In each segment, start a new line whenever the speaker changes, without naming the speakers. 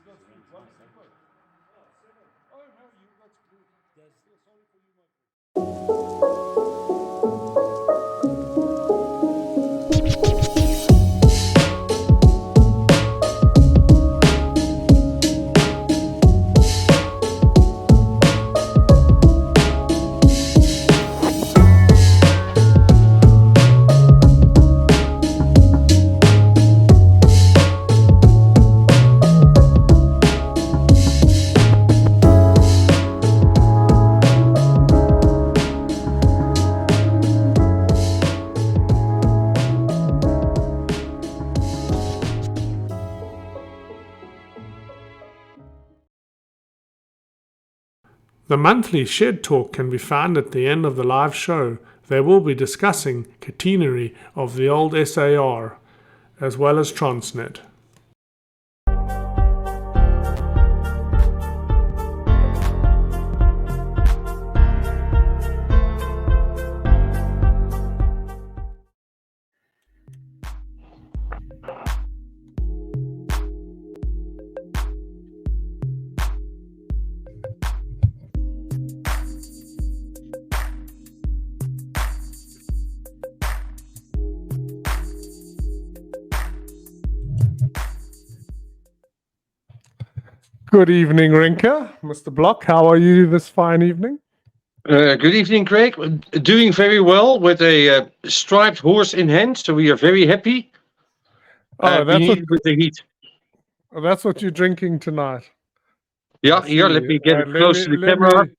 got 3. One separate. Oh, no, that's good. Sorry for you, my friend.
The monthly Shed Talk can be found at the end of the live show. They will be discussing catenary of the old SAR, as well as Transnet. Good evening, Rinka. Mr. Block, how are you this fine evening?
Good evening, Craig. Doing very well with a striped horse in hand, so we are very happy.
That's
with the heat.
That's what you're drinking tonight.
Yeah, here, let me get it close to the camera.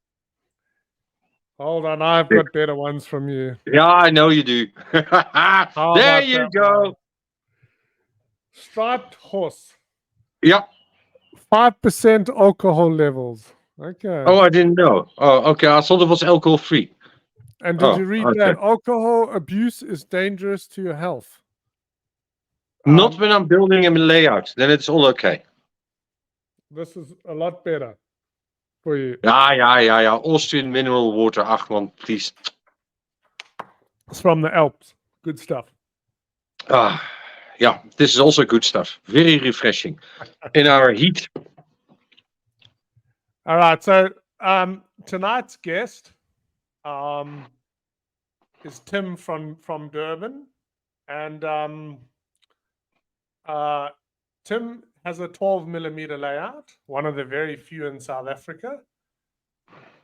Hold on, I've got better ones from you.
Yeah, I know you do. There you go.
One? Striped horse.
Yeah.
5% alcohol levels. Okay.
Oh, I didn't know. Oh, okay. I thought it was alcohol free.
And did you read that? Alcohol abuse is dangerous to your health.
Not when I'm building a layout. Then it's all okay.
This is a lot better for you.
Yeah. Austrian mineral water, Achman, please.
It's from the Alps. Good stuff.
Yeah, this is also good stuff. Very refreshing in our heat.
All right, so tonight's guest is Tim from Durban, and Tim has a 12mm layout, one of the very few in South Africa,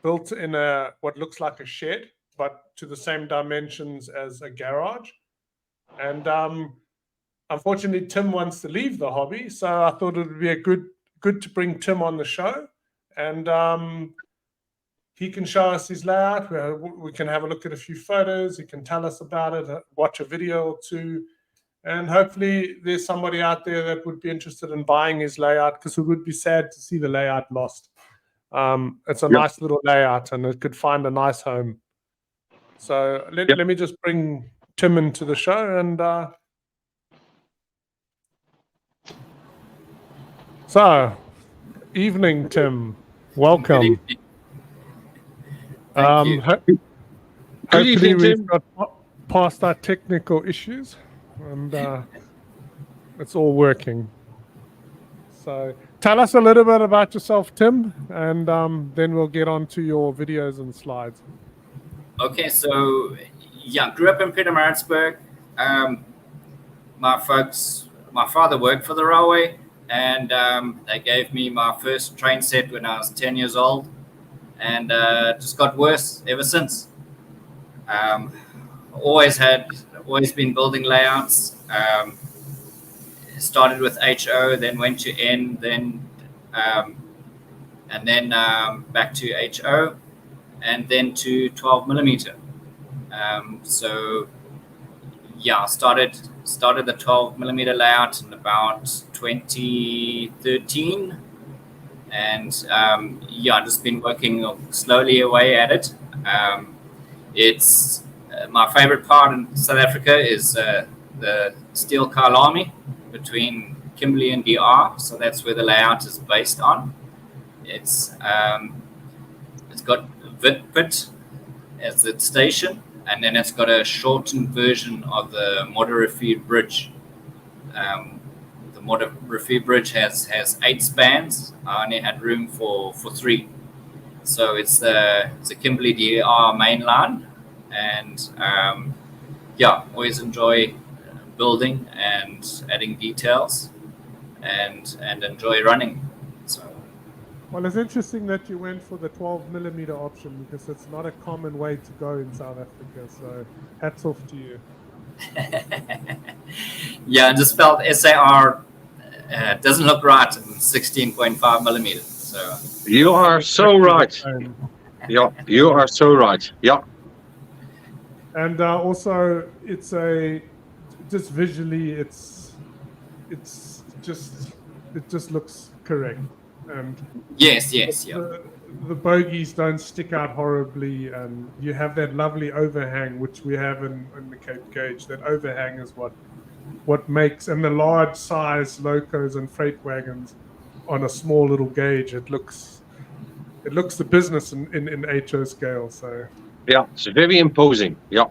built in what looks like a shed, but to the same dimensions as a garage. And unfortunately, Tim wants to leave the hobby, so I thought it would be good to bring Tim on the show, and he can show us his layout. We can have a look at a few photos. He can tell us about it, watch a video or two, and hopefully there's somebody out there that would be interested in buying his layout, because it would be sad to see the layout lost. It's a nice little layout, and it could find a nice home. So let me just bring Tim into the show, and so, evening, Tim. Welcome.
Good evening. Thank you.
Good evening, Tim.
We've got past our technical issues, and it's all working. So, tell us a little bit about yourself, Tim, and then we'll get on to your videos and slides.
Okay, so grew up in Malisburg. My father worked for the railway, and they gave me my first train set when I was 10 years old, and just got worse ever since. Always been building layouts. Started with HO, then went to N, and then back to HO, and then to 12mm. Started the 12mm layout in about 2013, and just been working slowly away at it. It's my favorite part in South Africa is the steel Kyalami between Kimberley and De Aar, so that's where the layout is based on. It's got Witput as the station, and then it's got a shortened version of the Modder Rivier bridge. The Modder Rivier bridge has 8 spans. I only had room for 3. So it's the Kimberley De Aar main line, and always enjoy building and adding details, and enjoy running. So.
Well, it's interesting that you went for the 12mm option, because it's not a common way to go in South Africa. So hats off to you.
Yeah,
I just felt SAR doesn't look right in 16.5mm. So
you are so right. Yeah, you are so right. Yeah.
And also, it's just visually, it just looks correct. And
yes, yeah.
The bogies don't stick out horribly, and you have that lovely overhang, which we have in the Cape Gauge. That overhang is what makes, and the large size locos and freight wagons on a small little gauge, it looks the business in HO scale. So
yeah, it's very imposing. Yeah.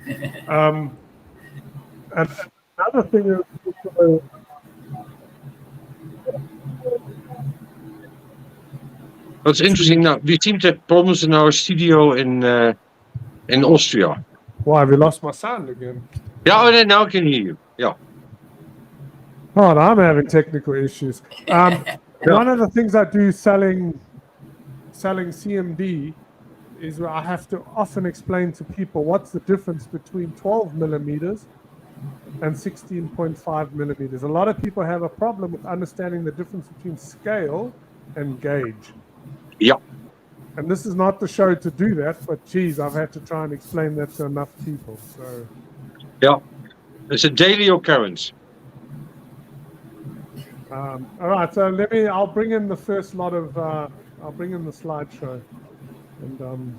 And another thing is,
What's interesting now, we seem to have problems in our studio in Austria.
why have we lost my sound again?
Yeah, now I can hear you. Yeah.
Oh, I'm having technical issues. One of the things I do selling CMD is where I have to often explain to people what's the difference between 12mm and 16.5mm. A lot of people have a problem with understanding the difference between scale and gauge.
Yeah.
And this is not the show to do that, but geez, I've had to try and explain that to enough people. So
yeah, it's a daily occurrence.
all right, so I'll bring in the first lot of I'll bring in the slideshow, and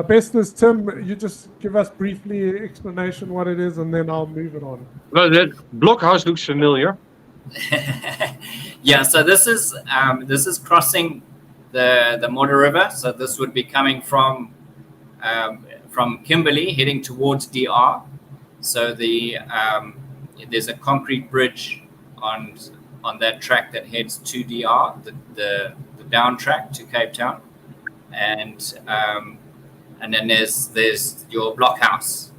best is, Tim, you just give us briefly explanation what it is, and then I'll move it on.
Well, that blockhouse looks familiar.
Yeah, so this is crossing the Modder River. So this would be coming from Kimberley heading towards De Aar. So there's a concrete bridge on that track that heads to De Aar, the down track to Cape Town, and then there's your blockhouse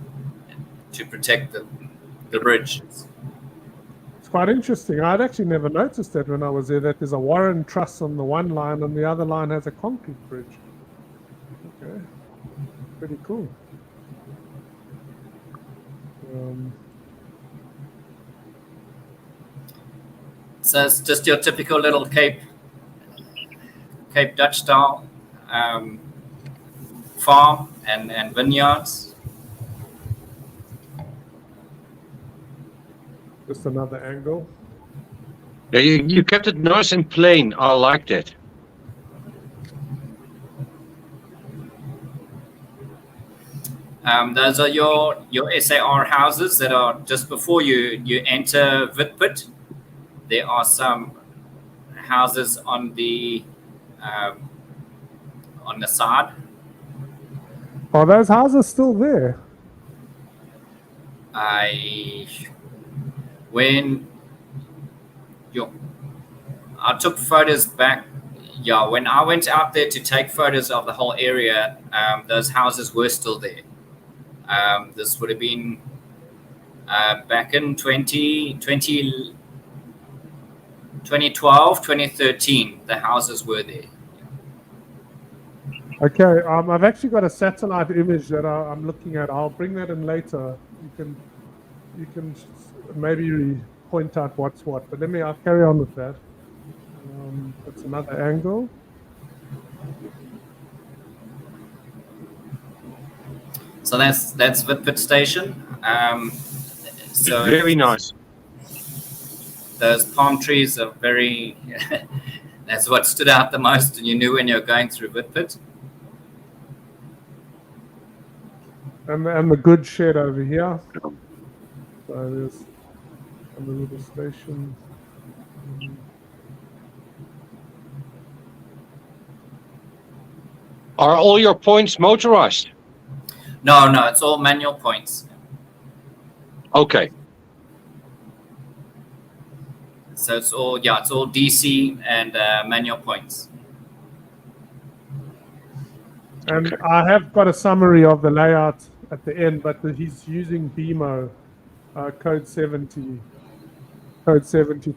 to protect the bridge.
It's quite interesting. I'd actually never noticed that when I was there, that there's a Warren truss on the one line and the other line has a concrete bridge. Okay, pretty cool.
So it's just your typical little Cape Dutch style farm and vineyards.
Just another angle.
Yeah, you kept it nice and plain. I liked it.
Those are your SAR houses that are just before you enter Witput. There are some houses on the side.
Are those houses still there?
I took photos back. Yeah, when I went out there to take photos of the whole area, those houses were still there. This would have been back in 2012, 2013. The houses were there.
Okay, I've actually got a satellite image that I'm looking at. I'll bring that in later. You can maybe point out what's what, but I'll carry on with that. That's another angle.
So that's Witput Station. So
Very nice.
Those palm trees are very. That's what stood out the most, and you knew when you were going through Witput.
And the good shed over here. So there's a little station.
Are all your points motorized?
No, it's all manual points.
Okay.
So it's all DC and manual points.
And I have got a summary of the layout at the end, but he's using Bemo code 70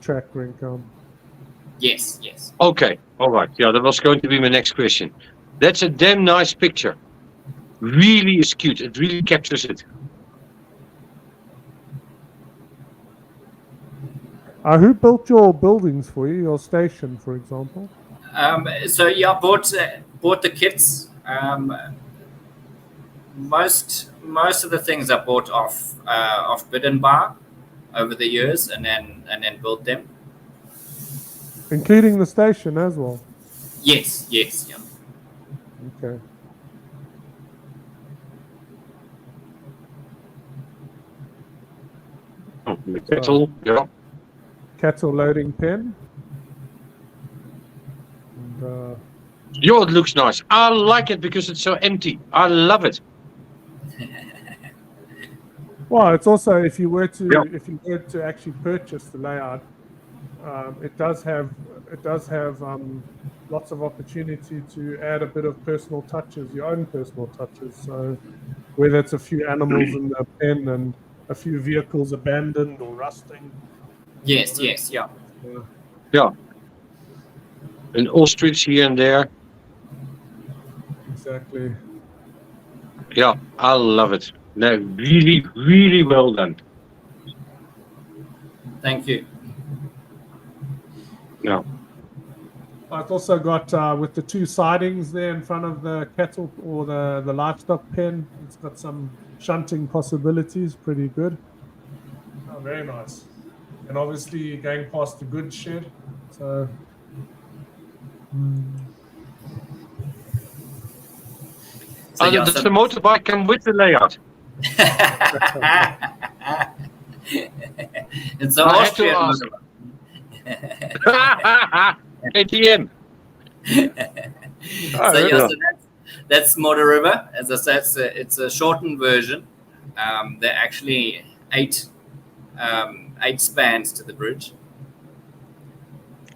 track Rinka.
Yes, yes.
Okay. All right. Yeah, that was going to be my next question. That's a damn nice picture. Really is cute. It really captures it.
Who built your buildings for you, your station, for example?
So yeah, bought the kits. Most of the things I bought off bid and buy over the years, and then built them.
Including the station as well?
Yes, yeah.
Okay.
Oh, the kettle. Yeah.
Cattle loading pen. And,
Yo, it looks nice. I like it because it's so empty. I love it.
well, it's also if you were to actually purchase the layout, it does have lots of opportunity to add a bit of personal touches, your own personal touches. So whether it's a few animals in the pen and a few vehicles abandoned or rusting.
Yes, yeah.
Yeah. An ostrich here and there.
Exactly.
Yeah, I love it. No, really, really well done.
Thank you.
Yeah.
I've also got with the two sidings there in front of the cattle or the livestock pen. It's got some shunting possibilities. Pretty good. Oh, very nice. And obviously going past the goods shed. So.
Does the motorbike come with the layout?
It's an Austrian
ATM.
So that's Modder River. As I said, it's a shortened version. There are actually eight spans to the bridge.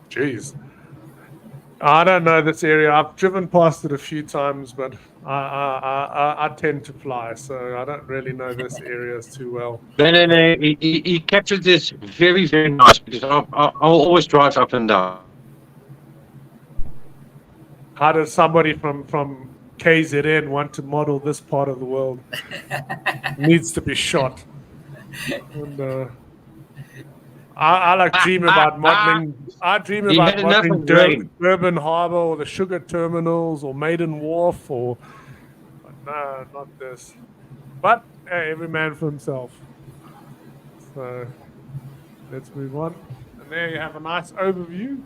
Jeez. I don't know this area. I've driven past it a few times, but I tend to fly, so I don't really know this area too well.
No. He captured this very, very nice because I'll always drive up and down.
How does somebody from KZN want to model this part of the world? Needs to be shot. And, I like dream about modeling. I dream about modeling Durban Harbour or the sugar terminals or Maiden Wharf or no, not this. But hey, every man for himself. So let's move on. And there you have a nice overview.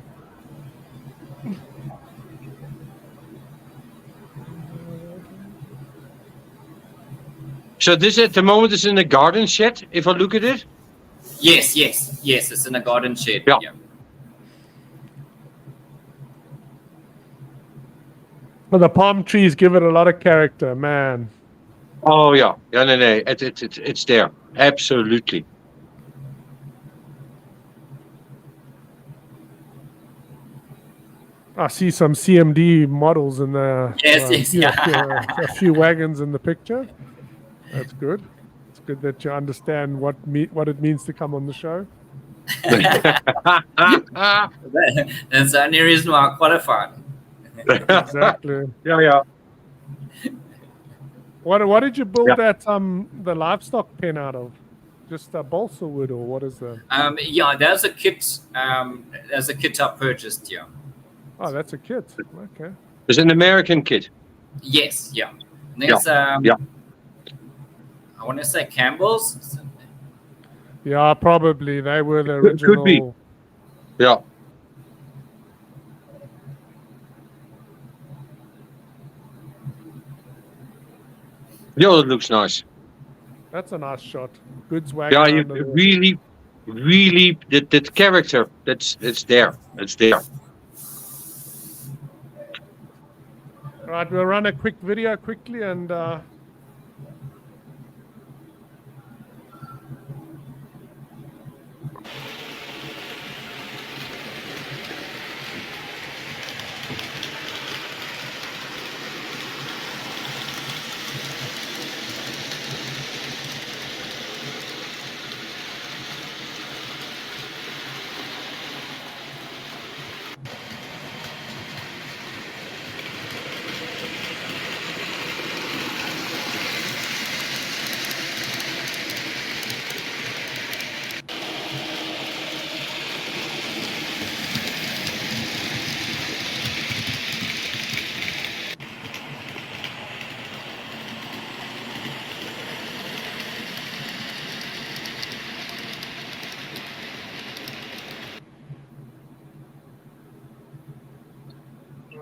So this at the moment is in a garden shed, if I look at it?
Yes. It's in a garden shed.
Yeah.
Well, the palm trees give it a lot of character, man.
Oh yeah. No. It's there. Absolutely.
I see some CMD models in there.
Yes.
A few wagons in the picture. That's good. It's good that you understand what it means to come on the show.
That's the only reason why I qualified.
Exactly.
Yeah.
What did you build that the livestock pen out of? Just a balsa wood, or what is that?
Yeah, there's a kit. There's a kit I purchased. Yeah.
Oh, that's a kit. Okay.
It's an American kit.
Yes. Yeah. There's I want to say Campbell's.
Yeah, probably they were the original.
Could be. Yeah. Yeah, it looks nice.
That's a nice shot. Goods wagon.
Yeah, you really that character. It's there. It's there.
All right, we'll run a quick video quickly and.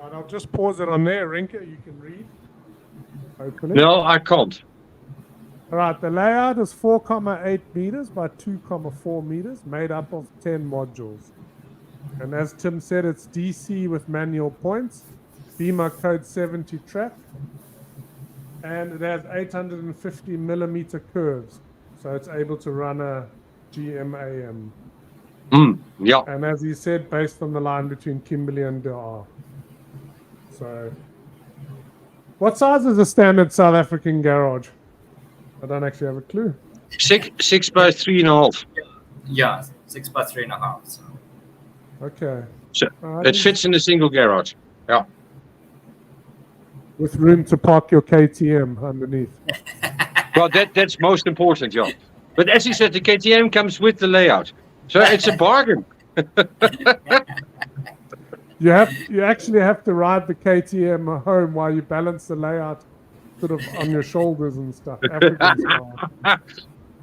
Right, I'll just pause it on there, Rinka. You can read. Hopefully.
No, I can't.
All right, the layout is 4,8 meters by 2,4 meters, made up of 10 modules. And as Tim said, it's DC with manual points, Bemo code 70 track, and it has 850 millimeter curves. So it's able to run a GMAM.
Yeah.
And as he said, based on the line between Kimberley and De Aar. So, what size is a standard South African garage? I don't actually have a clue.
6 by 3.5.
Yeah, 6 by 3.5. So.
Okay.
So it fits in a single garage. Yeah.
With room to park your KTM underneath.
Well, that's most important, John. But as he said, the KTM comes with the layout, so it's a bargain.
You actually have to ride the KTM home while you balance the layout sort of on your shoulders and stuff. African style.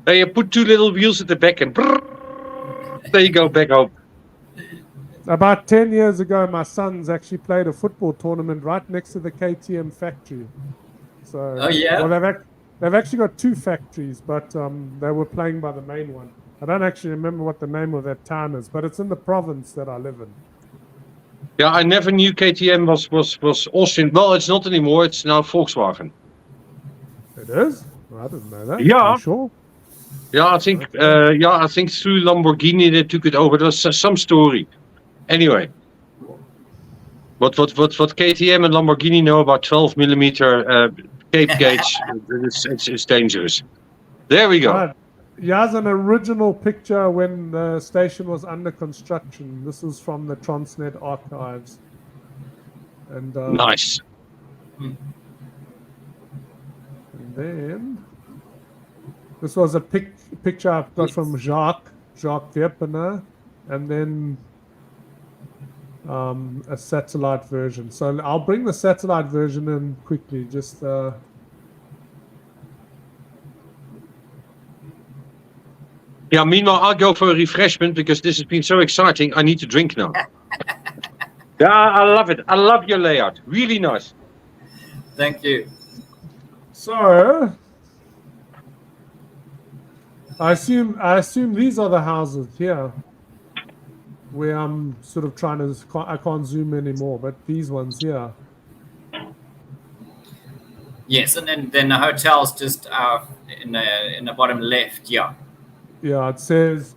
Then you put 2 little wheels at the back and there you go back home.
About 10 years ago, my sons actually played a football tournament right next to the KTM factory. So,
oh, yeah?
Well, they've actually got 2 factories, but they were playing by the main one. I don't actually remember what the name of that town is, but it's in the province that I live in.
Yeah, I never knew KTM was Austrian. Well, it's not anymore. It's now Volkswagen.
It is? I didn't know that.
Yeah.
Are you sure?
Yeah, I think through Lamborghini they took it over. There's some story. Anyway, what KTM and Lamborghini know about 12 millimeter Cape gauge, it's dangerous. There we go.
Right. Here's an original picture when the station was under construction. This is from the Transnet archives. And
Nice.
And then this was a picture I've got from Jacques Verpener, and then a satellite version. So I'll bring the satellite version in quickly. Just
Yeah, meanwhile, I'll go for a refreshment because this has been so exciting. I need to drink now. Yeah, I love it. I love your layout. Really nice.
Thank you.
so I assume these are the houses here where I'm sort of trying to, I can't zoom anymore, but these ones here.
Yes, and then the hotel's just in the bottom left. Yeah.
Yeah, it says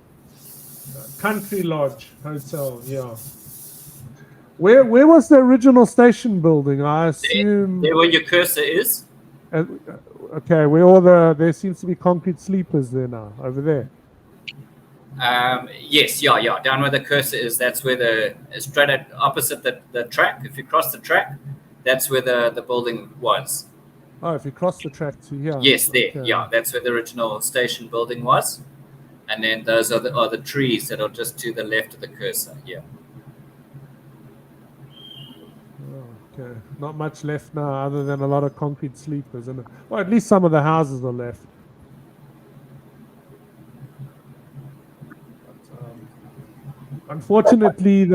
Country Lodge Hotel. Yeah. Where was the original station building? I assume.
There where your cursor is.
Okay, there seems to be concrete sleepers there now, over there.
Yes, yeah. Down where the cursor is, that's where straight opposite the track. If you cross the track, that's where the building was.
Oh, if you cross the track to here.
Yes, there.
Okay.
Yeah, that's where the original station building was. And then those are the trees that are just to the left of the cursor. Yeah.
Oh, okay. Not much left now other than a lot of concrete sleepers. Well, at least some of the houses are left. But, unfortunately,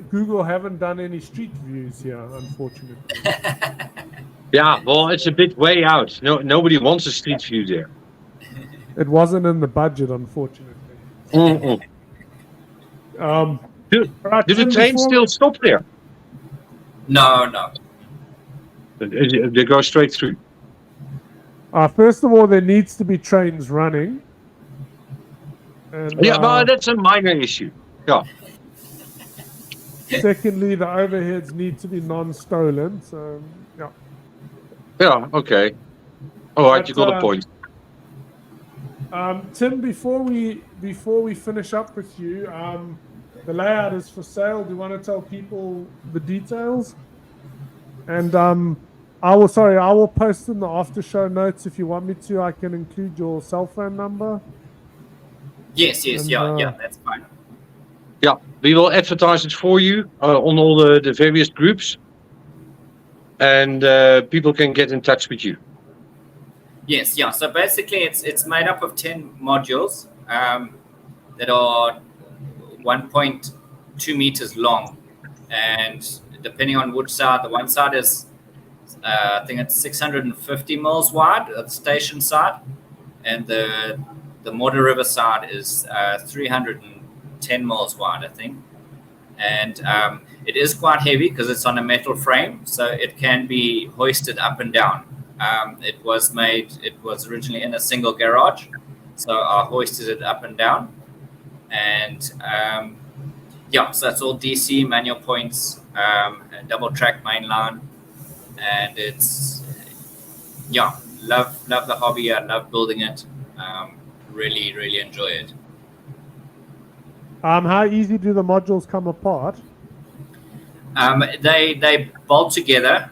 Google haven't done any street views here, unfortunately.
Yeah, well, it's a bit way out. Nobody wants a street view there.
It wasn't in the budget, unfortunately.
Do the trains still stop there?
No.
They go straight through.
First of all, there needs to be trains running. And,
Yeah, but that's a minor issue. Yeah.
Secondly, the overheads need to be non-stolen. So, yeah.
Yeah, okay. All right,
But,
you got a point.
Tim, before we finish up with you, the layout is for sale. Do you want to tell people the details? And I will post in the after show notes if you want me to. I can include your cell phone number.
Yes,
And,
yeah, that's fine.
Yeah, we will advertise it for you on all the various groups, and people can get in touch with you.
Yes, yeah. So basically, it's made up of 10 modules that are 1.2 meters long, and depending on which side, the one side is I think it's 650 mils wide, the station side, and the Modder River side is 310 mils wide, I think. And it is quite heavy because it's on a metal frame, so it can be hoisted up and down. It was originally in a single garage, so I hoisted it up and down. And so it's all DC manual points, and double track mainline, and it's love the hobby. I love building it. Really enjoy it.
How easy do the modules come apart?
They bolt together.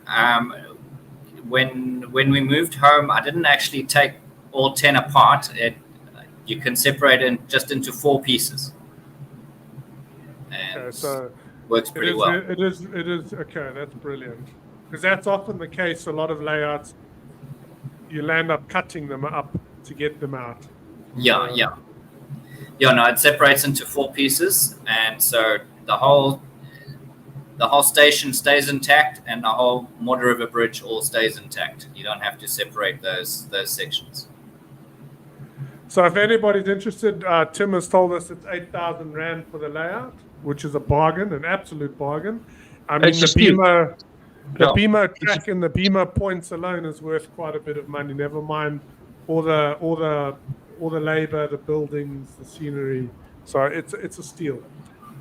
When we moved home, I didn't actually take all 10 apart. You can separate it just into 4 pieces. And
Okay, so
works pretty well.
It is okay. That's brilliant, because that's often the case. A lot of layouts, you'll end up cutting them up to get them out.
Yeah. No, it separates into 4 pieces, and so the whole station stays intact, and the whole Modder River Bridge all stays intact. You don't have to separate those sections.
So if anybody's interested, Tim has told us it's 8,000 Rand for the layout, which is a bargain, an absolute bargain. I mean, the Bemo track and the Bemo points alone is worth quite a bit of money. Never mind all the labor, the buildings, the scenery. So it's a steal.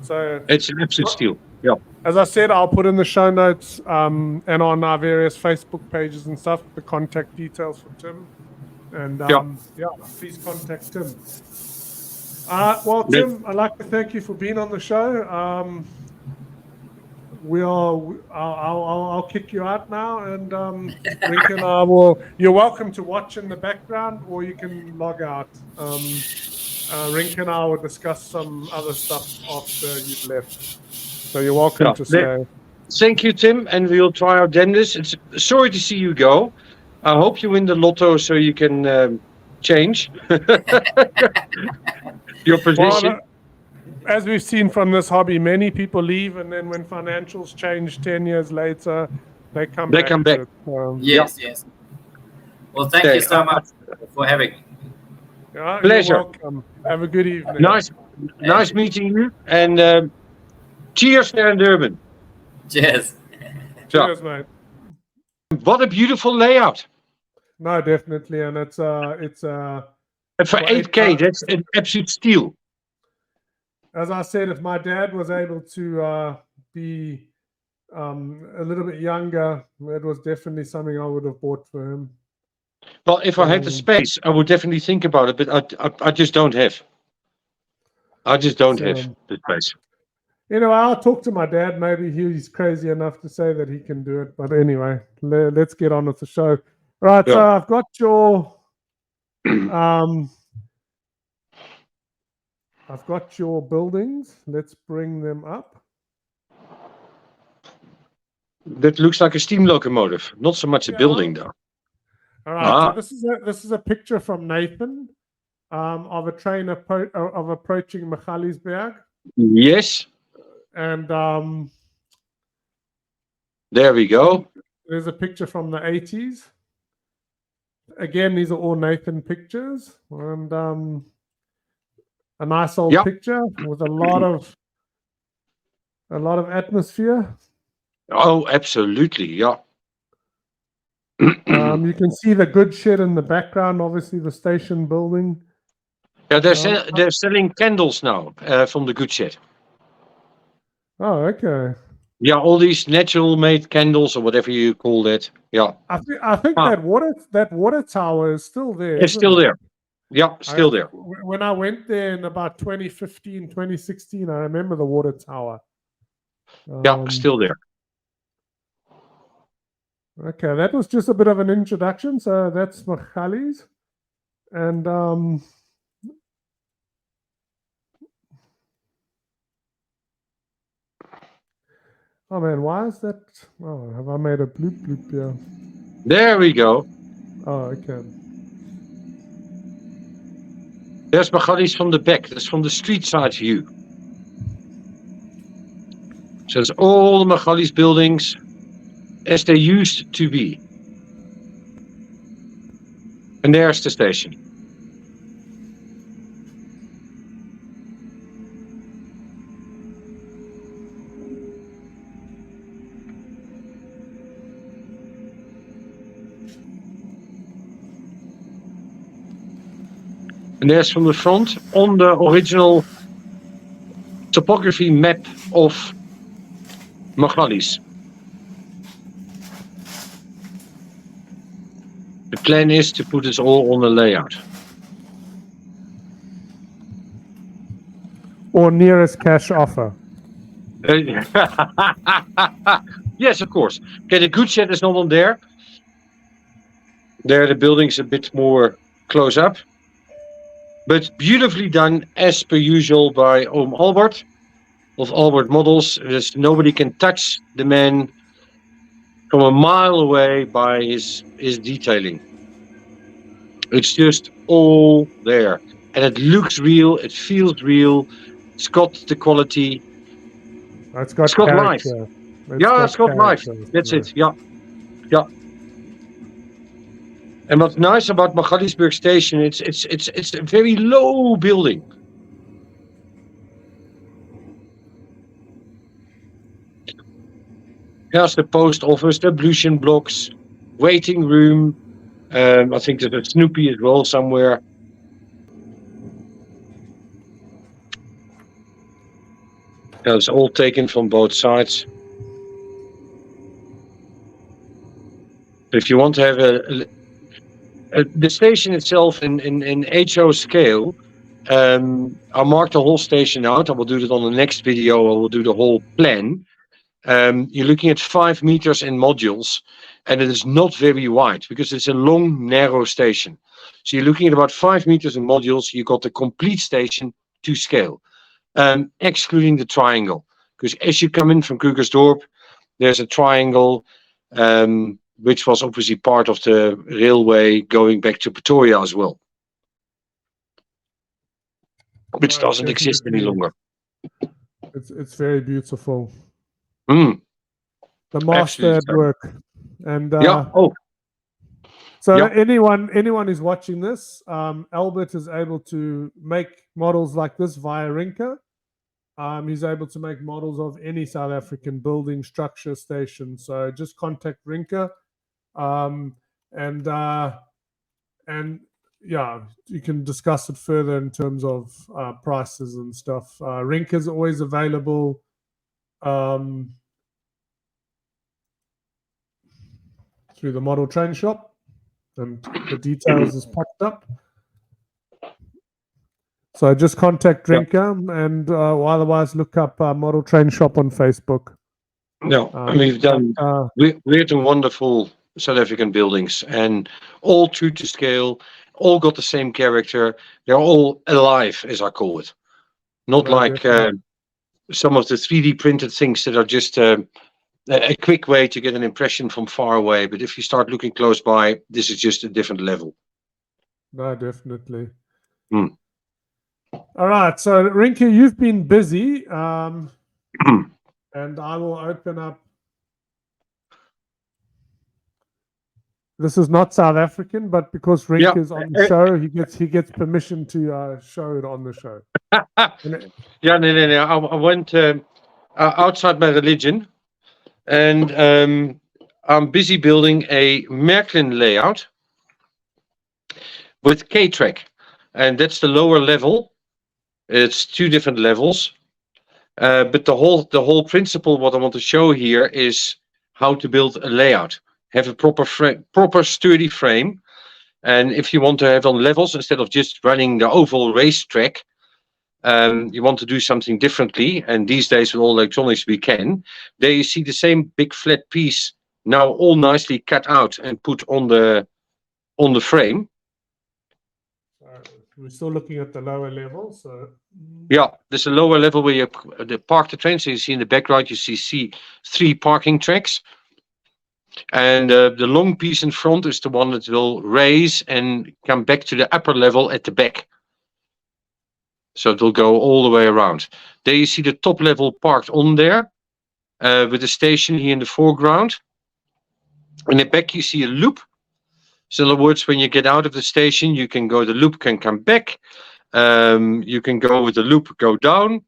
So
It's an absolute steal. Yeah.
as I said, I'll put in the show notes and on our various Facebook pages and stuff the contact details for Tim. And please contact Tim. Well, Tim, I'd like to thank you for being on the show. I'll kick you out now, and Rinka and I will. You're welcome to watch in the background, or you can log out. Rinka and I will discuss some other stuff after you've left. So you're welcome to stay.
Thank you, Tim, and we'll try our damnedest. It's sorry to see you go. I hope you win the lotto so you can change your position.
Well, as we've seen from this hobby, many people leave, and then when financials change 10 years later, they come back.
Yes. Well, thank you so much for having me.
Pleasure.
You're welcome. Have a good evening.
Nice meeting you, and cheers there in Durban.
Cheers.
Cheers, mate.
What a beautiful layout.
No, definitely, and it's
And for 8K, that's an absolute steal.
As I said, if my dad was able to be a little bit younger, it was definitely something I would have bought for him.
Well, if I had the space, I would definitely think about it, but I just don't have. I just don't have the space.
You know, I'll talk to my dad. Maybe he's crazy enough to say that he can do it. But anyway, let's get on with the show. Right, so I've got your buildings. Let's bring them up.
That looks like a steam locomotive, not so much a building, though.
All right, so this is a picture from Nathan of a train of approaching Malisburg.
Yes.
And
there we go.
There's a picture from the 80s. Again, these are all Nathan pictures, and a nice old picture with a lot of atmosphere.
Oh, absolutely, yeah.
You can see the good shed in the background, obviously the station building.
Yeah, they're selling candles now from the good shed.
Oh, okay.
Yeah, all these natural made candles or whatever you call that. Yeah.
I think that water tower is still there.
It's still there. Yeah, still there.
When I went there in about 2015, 2016, I remember the water tower.
Yeah, still there.
Okay, that was just a bit of an introduction. So that's Machali's. And oh man, why is that? Oh, have I made a bloop here?
There we go.
Oh, okay.
There's Machali's from the back. That's from the street side view. So it's all the Magalies buildings as they used to be. And there's the station. And there's from the front on the original topography map of Magalies. The plan is to put this all on the layout.
Or nearest cash offer.
Yes, of course. Okay, the good shed is not on there. There the building's a bit more close up. But beautifully done as per usual by Oom Albert of Albert Models. There's nobody can touch the man from a mile away by his detailing. It's just all there. And it looks real, it feels real. It's got the quality.
It's got
life. Yeah, it's got life. That's it. Yeah. Yeah. And what's nice about Malisburg Station, it's a very low building. There's the post office, the ablution blocks, waiting room. I think there's a Snoopy as well somewhere. It's all taken from both sides. If you want to have the station itself in HO scale, I'll mark the whole station out. I will do that on the next video. I will do the whole plan. You're looking at 5 meters in modules, and it is not very wide because it's a long, narrow station. So you're looking at about 5 meters in modules. You got the complete station to scale, excluding the triangle. Because as you come in from Krugersdorp, there's a triangle, which was obviously part of the railway going back to Pretoria as well, which doesn't exist any longer.
It's very beautiful.
Mm.
The master at work. And
yeah.
So
yeah.
anyone who's watching this, Albert is able to make models like this via Rinka. He's able to make models of any South African building, structure, station. So just contact Rinka, and yeah, you can discuss it further in terms of prices and stuff. Rinka is always available. Through the model train shop, and the details is popped up. So just contact Rinka, and otherwise look up Model Train Shop on Facebook.
No, we've done weird and wonderful South African buildings, and all true to scale, all got the same character. They're all alive, as I call it. Not like some of the 3D printed things that are just a quick way to get an impression from far away. But if you start looking close by, this is just a different level.
No, definitely. All right, so Rinka, you've been busy, and I will open up. This is not South African, but because Rinka is on the show, he gets permission to show it on the show.
Yeah, no. I went outside my religion, and I'm busy building a Märklin layout with K-track, and that's the lower level. It's 2 different levels, but the whole principle, what I want to show here is how to build a layout. Have a proper sturdy frame, and if you want to have on levels instead of just running the oval racetrack, you want to do something differently. And these days with all electronics we can. There you see the same big flat piece now all nicely cut out and put on the frame.
We're still looking at the lower level, so
yeah, there's a lower level where you park the train. So you see in the background, you see 3 parking tracks, and the long piece in front is the one that will raise and come back to the upper level at the back. So it will go all the way around. There you see the top level parked on there, with the station here in the foreground. In the back, you see a loop. So in other words, when you get out of the station, you can go, the loop can come back. You can go with the loop, go down.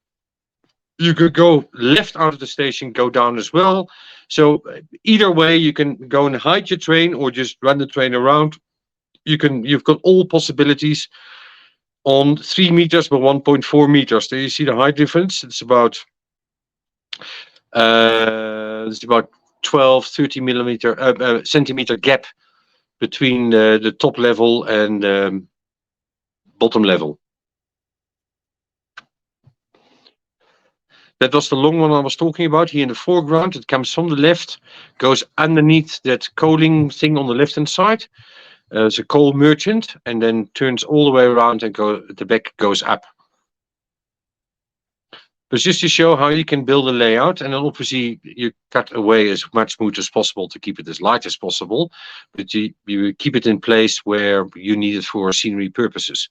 You could go left out of the station, go down as well. So either way, you can go and hide your train or just run the train around. You've got all possibilities on 3 meters by 1.4 meters. There you see the height difference. It's about 12, 30 centimeter gap between the top level and bottom level. That was the long one I was talking about here in the foreground. It comes from the left, goes underneath that coaling thing on the left-hand side. It's a coal merchant, and then turns all the way around and the back goes up. But just to show how you can build a layout, and then obviously you cut away as much wood as possible to keep it as light as possible, but you keep it in place where you need it for scenery purposes.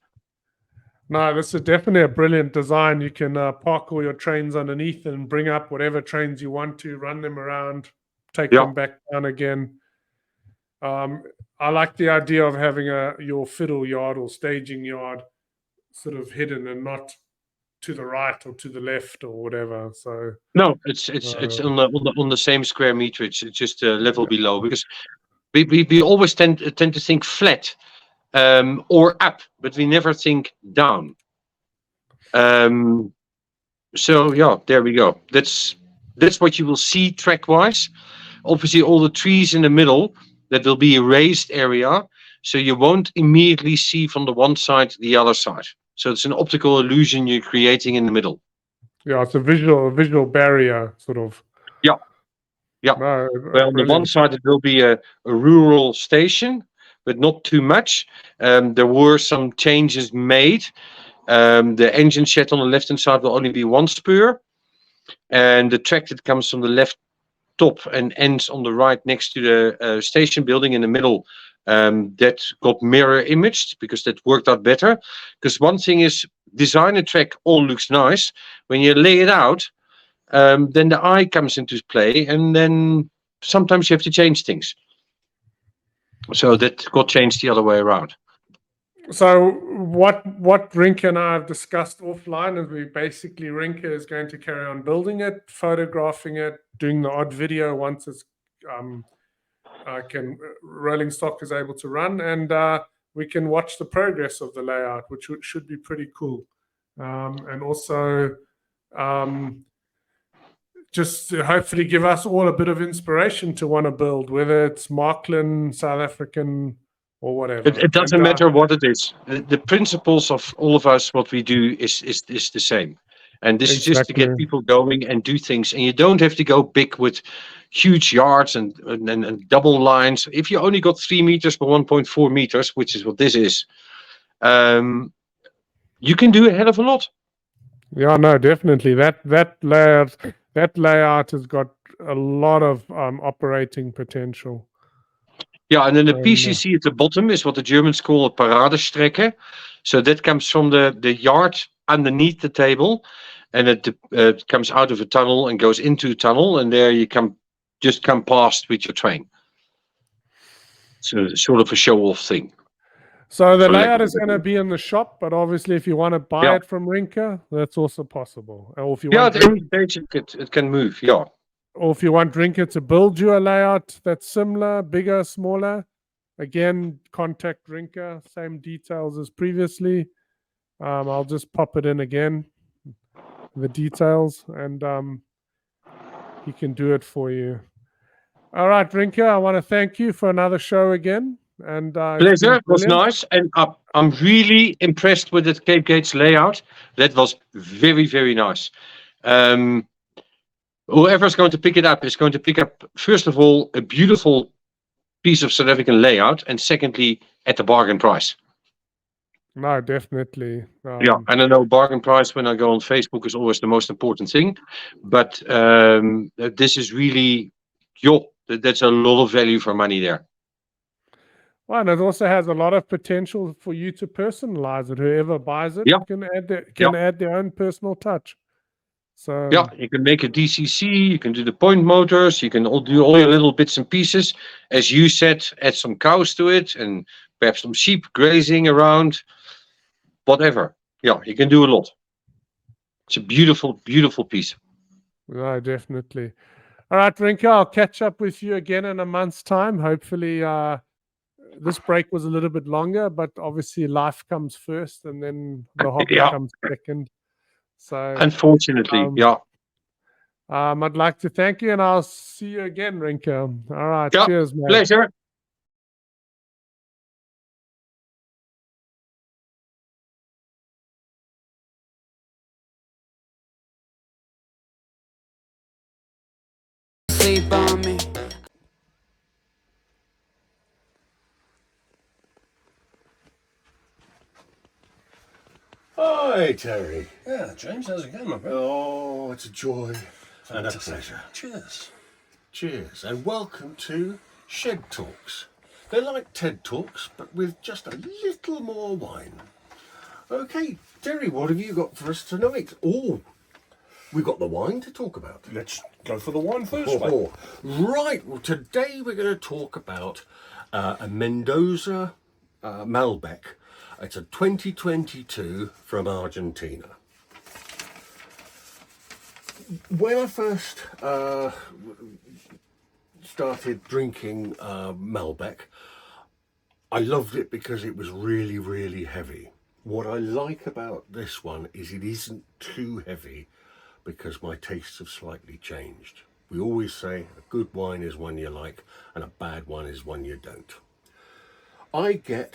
No, this is definitely a brilliant design. You can park all your trains underneath and bring up whatever trains you want to, run them around, take them back down again. I like the idea of having your fiddle yard or staging yard sort of hidden and not to the right or to the left or whatever. So
no, it's on the same square meter. It's just a level below, because we always tend to think flat. Or up, but we never think down. So yeah, there we go. That's what you will see track-wise. Obviously, all the trees in the middle, that will be a raised area, so you won't immediately see from the one side to the other side. So it's an optical illusion you're creating in the middle.
Yeah, it's a visual barrier, sort of.
Yeah.
No,
well, on the one side, it will be a rural station, but not too much. There were some changes made. The engine shed on the left-hand side will only be 1 spur. And the track that comes from the left top and ends on the right next to the station building in the middle, that got mirror imaged, because that worked out better. Because one thing is, design a track all looks nice. When you lay it out, then the eye comes into play, and then sometimes you have to change things. So that got changed the other way around.
So what Rinka and I have discussed offline is Rinka is going to carry on building it, photographing it, doing the odd video once it's rolling stock is able to run, and we can watch the progress of the layout, which should be pretty cool. And also just to hopefully give us all a bit of inspiration to want to build, whether it's Markland, South African, or whatever.
It doesn't matter what it is. The principles of all of us, what we do is the same. And this is just to get people going and do things. And you don't have to go big with huge yards and double lines. If you only got 3 meters by 1.4 meters, which is what this is, you can do a hell of a lot.
Yeah, no, definitely. That layout has got a lot of operating potential.
Yeah, and then the PCC at the bottom is what the Germans call a paradestrecke. So that comes from the yard underneath the table, and it comes out of a tunnel and goes into a tunnel, and there you just come past with your train. So sort of a show-off thing.
So the layout is going to be in the shop, but obviously if you want to buy it from Rinka, that's also possible. Or if you want
at any stage it can move, yeah.
Or if you want Rinka to build you a layout that's similar, bigger, smaller, again, contact Rinka, same details as previously. I'll just pop it in again, the details, and he can do it for you. All right, Rinka, I want to thank you for another show again. And
pleasure. It was nice, and I'm really impressed with the Cape Gates layout. That was very, very nice. Whoever's going to pick it up is going to pick up, first of all, a beautiful piece of South African layout, and secondly, at the bargain price.
No, definitely.
Yeah, and I know bargain price when I go on Facebook is always the most important thing, but this is really, that's a lot of value for money there.
Well, and it also has a lot of potential for you to personalize it. Whoever buys it can add their own personal touch. So
Yeah, you can make a DCC, you can do the point motors, you can do all your little bits and pieces. As you said, add some cows to it and perhaps some sheep grazing around, whatever. Yeah, you can do a lot. It's a beautiful, beautiful piece.
no, definitely. All right, Rinka, I'll catch up with you again in a month's time. Hopefully, this break was a little bit longer, but obviously life comes first and then the hobby
Yeah,
comes second. So
unfortunately, yeah.
I'd like to thank you and I'll see you again, Rinka. All right,
Yeah,
cheers, man.
pleasure.
Sleep on me.
Hi, Terry.
Yeah, James, how's it going, my friend?
Oh, it's a joy and a
Fantastic.
pleasure.
Cheers.
Cheers, and welcome to Shed Talks. They're like TED Talks, but with just a little more wine. Okay, Terry, what have you got for us tonight? Oh, we've got the wine to talk about.
Let's go for the wine first, mate.
Oh, right, well, today we're going to talk about a Mendoza Malbec. It's a 2022 from Argentina. When I first started drinking Malbec, I loved it because it was really, really heavy. What I like about this one is it isn't too heavy because my tastes have slightly changed. We always say a good wine is one you like and a bad one is one you don't. I get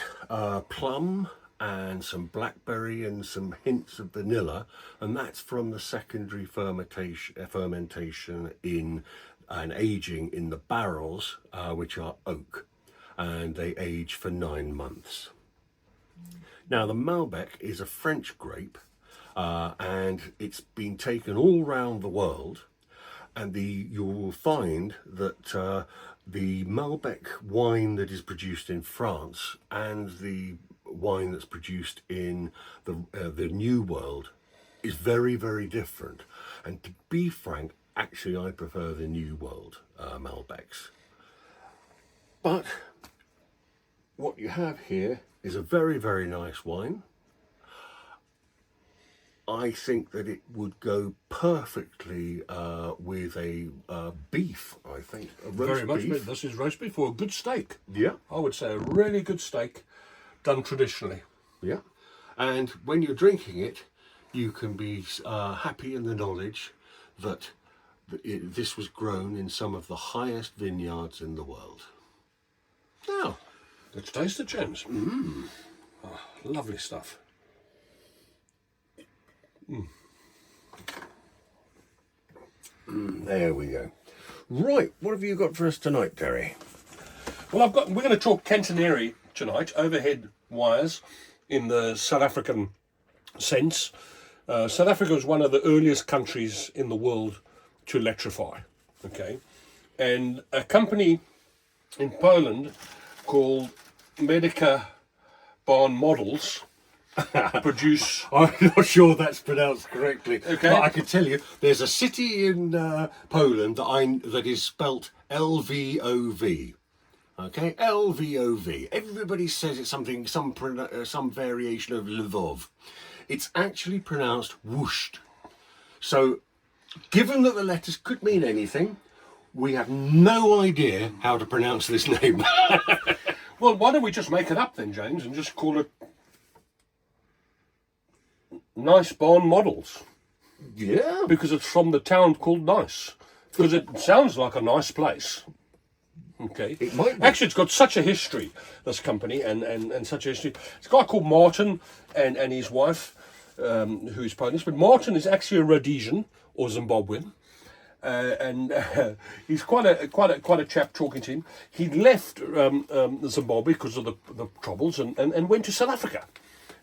plum and some blackberry and some hints of vanilla, and that's from the secondary fermentation in and aging in the barrels, which are oak, and they age for 9 months. Now the Malbec is a French grape, and it's been taken all around the world, and you will find that the Malbec wine that is produced in France and the wine that's produced in the New World is very, very different. And to be frank, actually I prefer the New World Malbecs. But what you have here is a very, very nice wine. I think that it would go perfectly with a beef, I think. A roast
Very much,
beef.
mate. This is roast beef or a good steak.
Yeah,
I would say a really good steak done traditionally.
yeah. And when you're drinking it, you can be happy in the knowledge that this was grown in some of the highest vineyards in the world. Now,
Let's taste it, James. Oh, lovely stuff.
there we go. Right, what have you got for us tonight, Terry?
Well, we're going to talk Centenary tonight, overhead wires in the South African sense. South Africa was one of the earliest countries in the world to electrify, okay? And a company in Poland called Medica Barn Models produce...
I'm not sure that's pronounced correctly.
Okay.
But I can tell you, there's a city in Poland that is spelt Lvov. Okay, Lvov. Everybody says it's something, some variation of Lvov. It's actually pronounced whooshed. So, given that the letters could mean anything, we have no idea how to pronounce this name.
Well, why don't we just make it up then, James, and just call it Nice Barn Models?
Yeah.
Because it's from the town called Nice. Because it sounds like a nice place. Okay.
It might be.
Actually, it's got such a history, this company, and such a history. It's a guy called Martin and his wife, who is Polish. But Martin is actually a Rhodesian or Zimbabwean. He's quite a chap talking to him. He left Zimbabwe because of the troubles and went to South Africa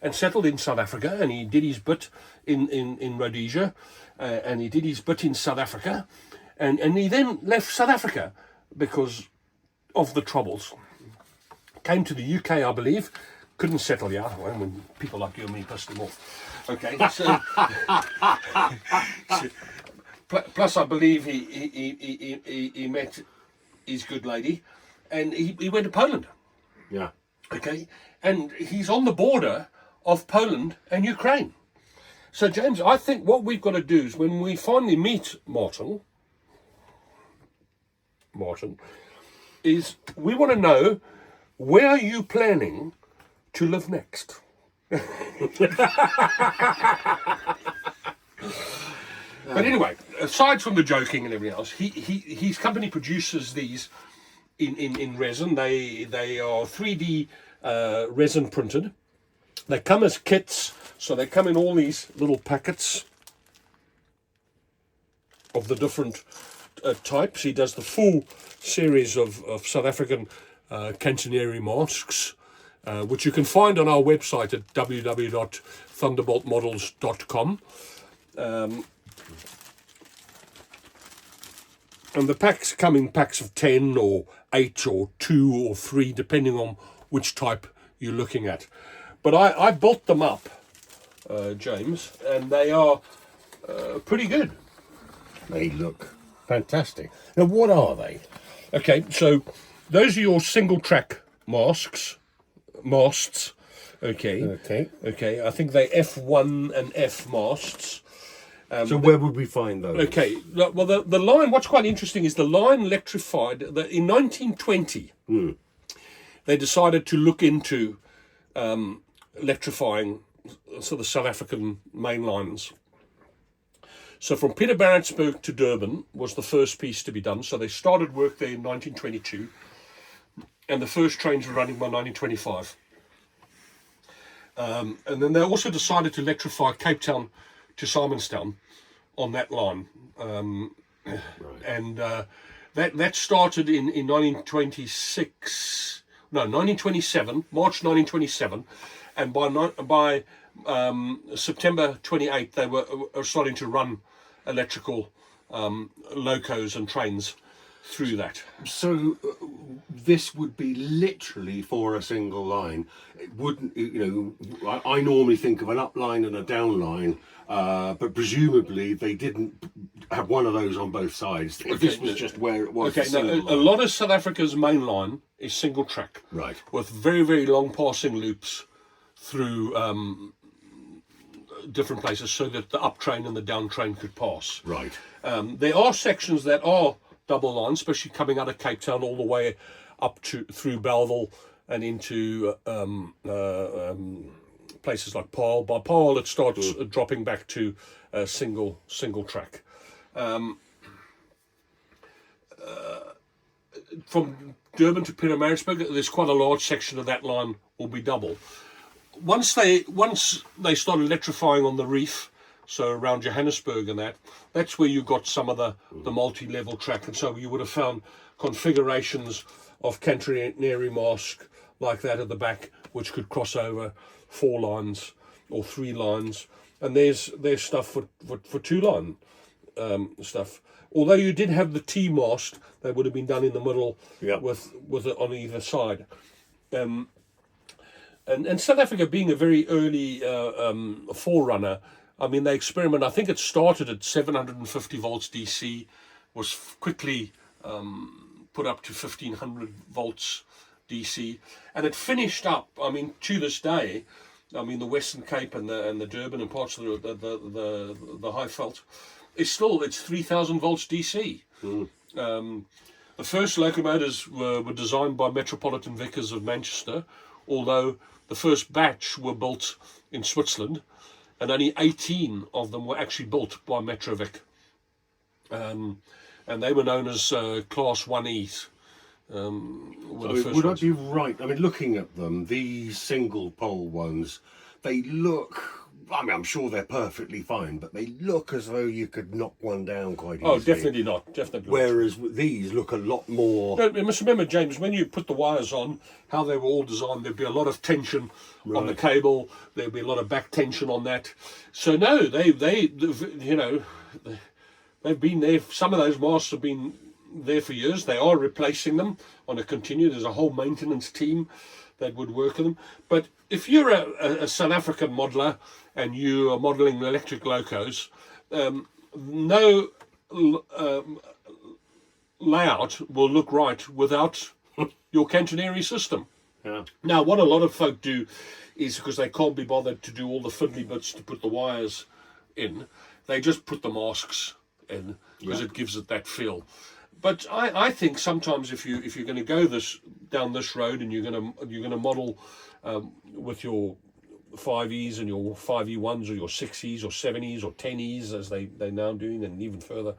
and settled in South Africa, and he did his bit in Rhodesia, and he did his bit in South Africa, and he then left South Africa because of the troubles. Came to the UK, I believe, couldn't settle yeah when people like you and me pissed him off. Okay, so, plus I believe he met his good lady, and he went to Poland.
Yeah.
Okay, and he's on the border of Poland and Ukraine. So James, I think what we've got to do is when we finally meet Martin, is we want to know, where are you planning to live next? But anyway, aside from the joking and everything else, his company produces these in resin. They are 3D resin printed. They come as kits, so they come in all these little packets of the different types. He does the full series of South African cantonary masks, which you can find on our website at www.thunderboltmodels.com. And the packs come in packs of 10 or 8 or 2 or 3, depending on which type you're looking at. But I built them up, James, and they are pretty good.
They look fantastic. Now, what are they?
Okay, so those are your single track masts. Okay.
Okay.
I think they F1 and F masts.
So where would we find those?
Okay, well, the line, what's quite interesting is the line electrified, in 1920, they decided to look into electrifying so the South African main lines. So from Pietermaritzburg to Durban was the first piece to be done. So they started work there in 1922, and the first trains were running by 1925. And then they also decided to electrify Cape Town to Simonstown on that line. And that started in 1927, March 1927, and by September 28th they were starting to run electrical locos and trains through that.
So this would be literally for a single line. It wouldn't, I normally think of an up line and a down line, but presumably they didn't have one of those on both sides. This was just where it was.
Okay, a lot of South Africa's main line is single track,
right,
with very, very long passing loops through different places so that the up train and the down train could pass.
Right.
There are sections that are double lines, especially coming out of Cape Town all the way up through Bellville and into places like Paarl. By Paarl, it starts dropping back to single track. From Durban to Pietermaritzburg, there's quite a large section of that line will be double. Once they started electrifying on the reef, so around Johannesburg and that's where you got some of the multi-level track, and so you would have found configurations of cantonary mast like that at the back, which could cross over 4 lines or 3 lines, and there's stuff for 2 line stuff. Although you did have the T-mast, they would have been done in the middle with it on either side. And South Africa being a very early forerunner, I mean, they experiment. I think it started at 750 volts DC, was quickly put up to 1500 volts DC, and it finished up. I mean, to this day, I mean, the Western Cape and the Durban and parts of the Highveld, it's 3000 volts DC. The first locomotives were designed by Metropolitan Vickers of Manchester, although the first batch were built in Switzerland, and only 18 of them were actually built by Metrovic. And they were known as Class 1Es.
Would I be right? I mean, looking at them, these single pole ones, they look, I mean, I'm sure they're perfectly fine, but they look as though you could knock one down quite easily.
Oh, definitely not.
Whereas these look a lot more...
No, you must remember, James, when you put the wires on, how they were all designed, there'd be a lot of tension on the cable, there'd be a lot of back tension on that. So no, they've been there. Some of those masts have been there for years. They are replacing them on a continue. There's a whole maintenance team that would work with them. But if you're a South African modeller and you are modelling electric locos, no layout will look right without your catenary system.
Yeah.
Now, what a lot of folk do is, because they can't be bothered to do all the fiddly bits to put the wires in, they just put the masks in because it gives it that feel. But I think sometimes if you're going to go down this road and you're going to model with your 5Es and your 5E1s or your 6Es or 7Es or 10Es as they're now doing, and even further,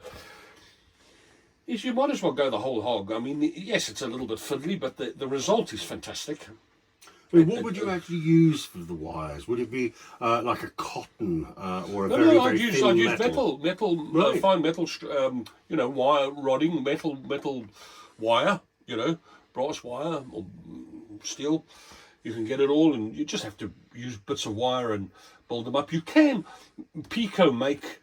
is you might as well go the whole hog. I mean, yes, it's a little bit fiddly, but the result is fantastic.
I mean, what would you actually use for the wires? Would it be like a cotton or a
No,
very,
no,
very
I'd
thin
use
metal? Right.
fine metal, wire rodding, metal wire, brass wire or steel. You can get it all, and you just have to use bits of wire and build them up. You can Pico make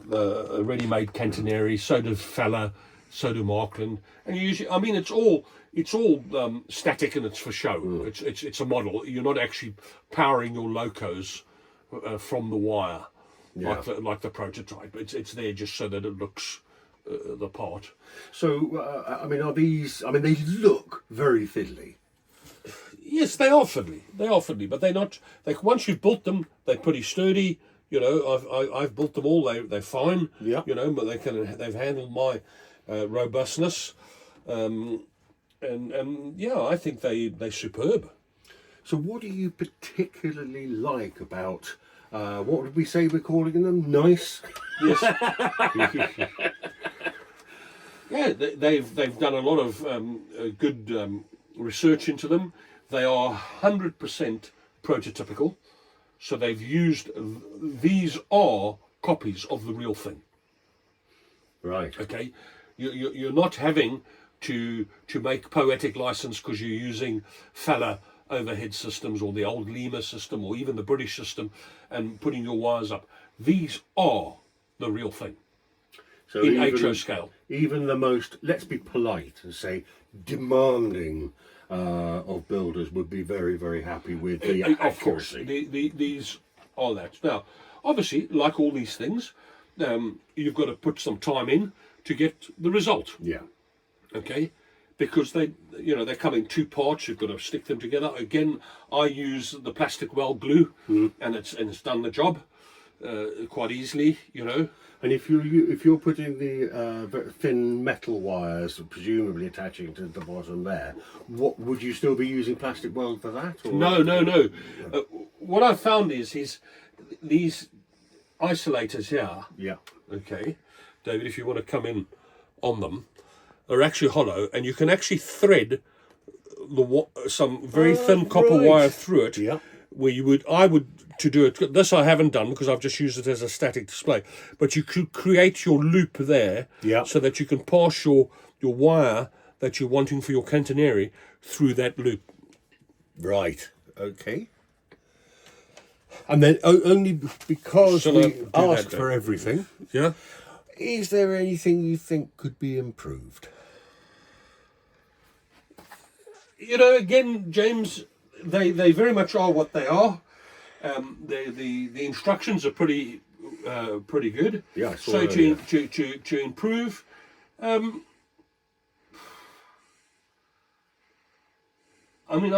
the ready-made catenary, so do Fella, so do Markland, and you usually, I mean, it's all static and it's for show. It's a model. You're not actually powering your locos from the wire like the prototype. It's there just so that it looks the part.
So, I mean, are these? I mean, they look very fiddly.
Yes, they are fiddly, but they're not. Once you've built them, they're pretty sturdy. I've built them all. They're fine.
Yeah.
But they've handled my robustness. And yeah, I think they're superb.
So, what do you particularly like about? What would we say we're calling them? Nice.
Yes. Yeah, they've done a lot of good research into them. They are 100% prototypical, so they've used. These are copies of the real thing.
Right.
Okay, you're not having to make poetic license because you're using Fella overhead systems or the old Lima system or even the British system and putting your wires up. These are the real thing.
So
in
even,
HO scale.
Even the most, let's be polite and say, demanding of builders would be very, very happy with the
Of course,
accuracy.
these are that. Now, obviously, like all these things, you've got to put some time in to get the result.
Yeah.
Okay, because they come in two parts. You've got to stick them together. Again, I use the plastic weld glue, and it's done the job quite easily.
And if you're putting the very thin metal wires, presumably attaching to the bottom there, what would you still be using plastic weld for that? Or?
No. What I've found is these isolators here.
Yeah.
Okay, David, if you want to come in on them, are actually hollow, and you can actually thread some very thin copper wire through it.
Yeah.
Where I would to do it. This I haven't done because I've just used it as a static display. But you could create your loop there, so that you can pass your wire that you're wanting for your catenary through that loop.
Right. Okay. And then only because
Shall I
we
do that
asked
then?
for everything,
Yeah.
is there anything you think could be improved?
Again, James, they very much are what they are. The instructions are pretty good.
Yeah, I saw
so
earlier.
to improve, I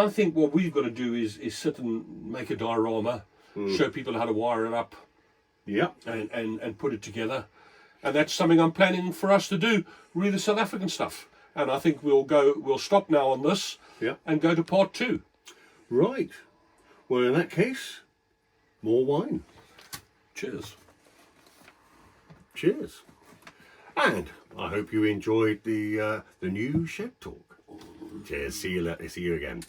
think what we've got to do is sit and make a diorama, show people how to wire it up,
Yeah.
and put it together, and that's something I'm planning for us to do. Read the South African stuff, and I think we'll stop now on this, and go to part 2.
Right. Well, in that case, more wine.
Cheers.
Cheers. And I hope you enjoyed the new shed talk. Cheers. See you again.